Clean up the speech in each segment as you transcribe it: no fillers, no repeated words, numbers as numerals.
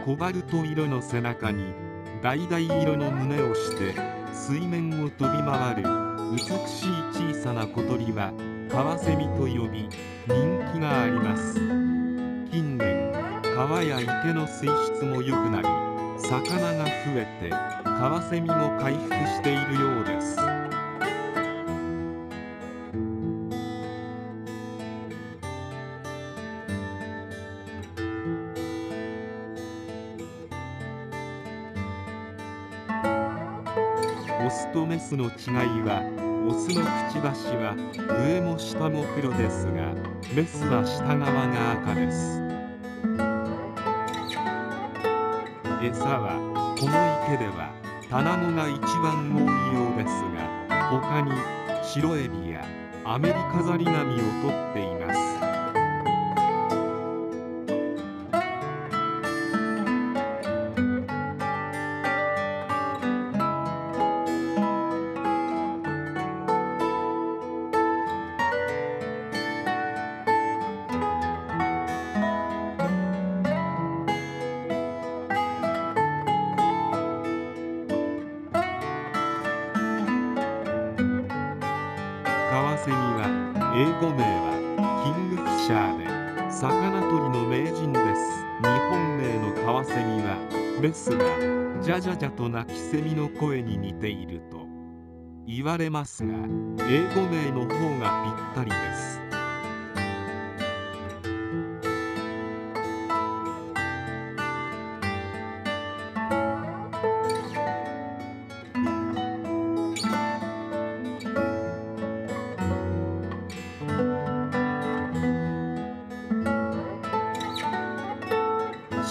コバルト色の背中に橙色の胸をして水面を飛び回る美しい小さな小鳥はカワセミと呼び人気があります。近年川や池の水質も良くなり魚が増えてカワセミも回復しているようです。オスとメスの違いは、オスのくちばしは上も下も黒ですが、メスは下側が赤です。餌はこの池ではタナゴが一番多いようですが、他に白エビやアメリカザリガニをとっています。カワセミは英語名はキングフィシャーで魚取りの名人です。日本名のカワセミはメスがジャジャジャと鳴きセミの声に似ていると言われますが、英語名の方がぴったりです。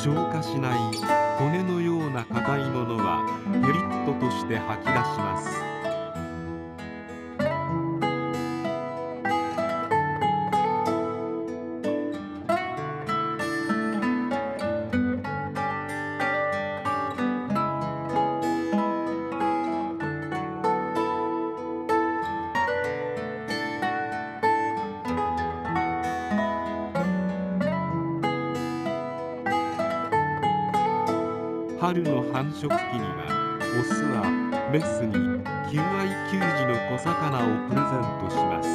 消化しない骨のような硬いものはペリットとして吐き出します。春の繁殖期にはオスはメスに求愛給仕の小魚をプレゼントします。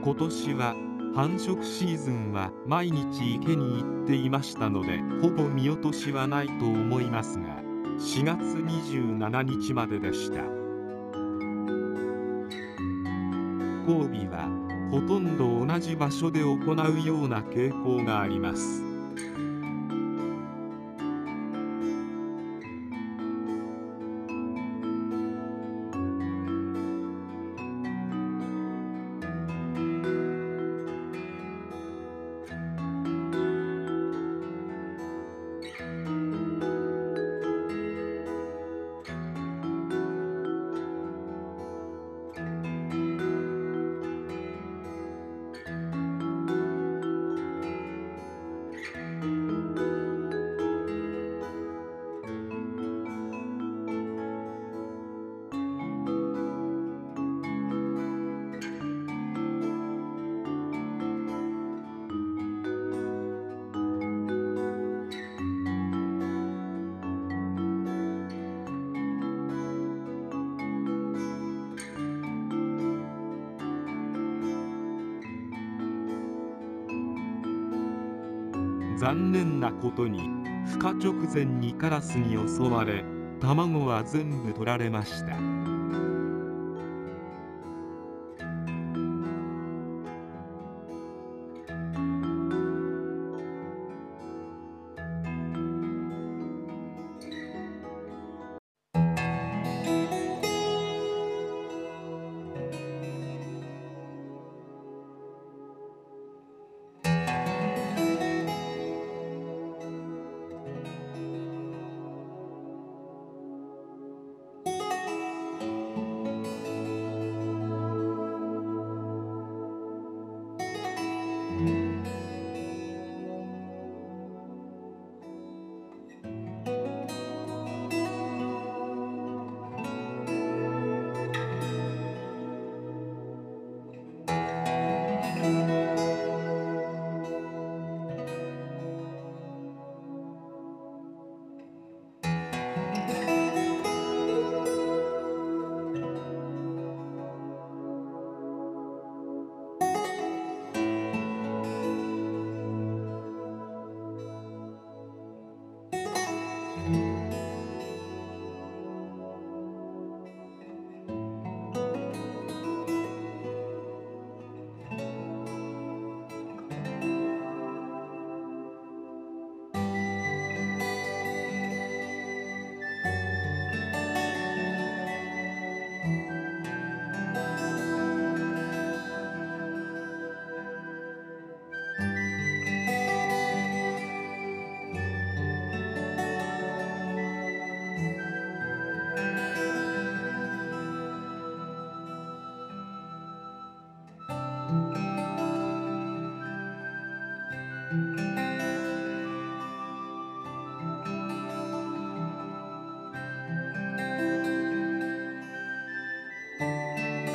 今年は繁殖シーズンは毎日池に行っていましたので、ほぼ見落としはないと思いますが、4月27日まででした。交尾はほとんど同じ場所で行うような傾向があります。残念なことに孵化直前にカラスに襲われ、卵は全部取られました。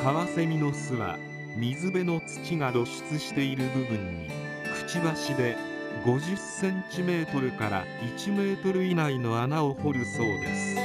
カワセミの巣は水辺の土が露出している部分にくちばしで50センチメートルから1メートル以内の穴を掘るそうです。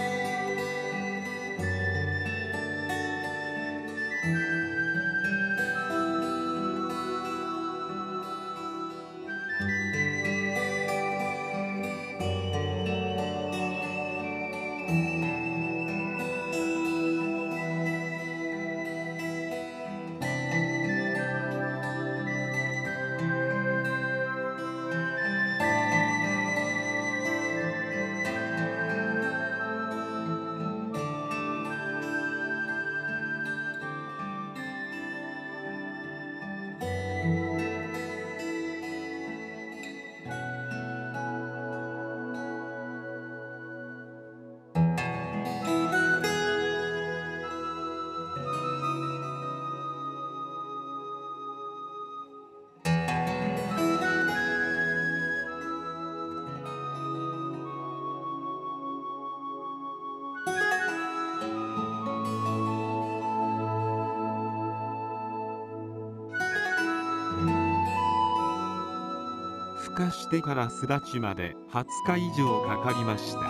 孵化してから巣立ちまで20日以上かかりました。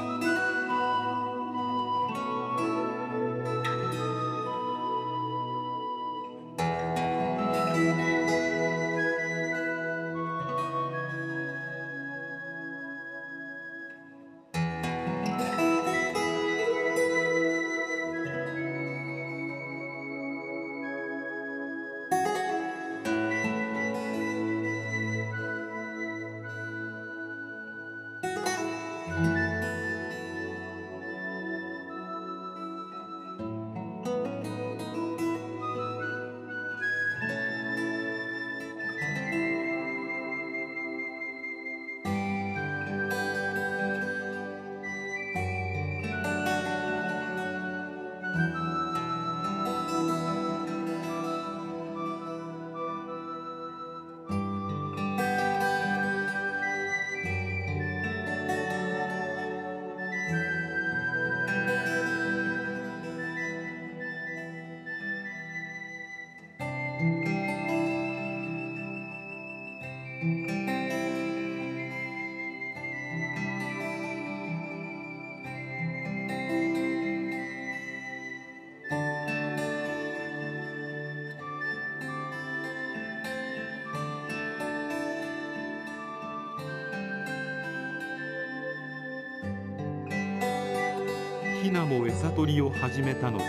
ヒナも餌取りを始めたので、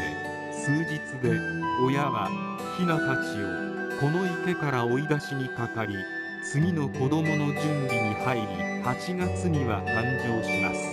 数日で親はヒナたちをこの池から追い出しにかかり、次の子供の準備に入り、8月には誕生します。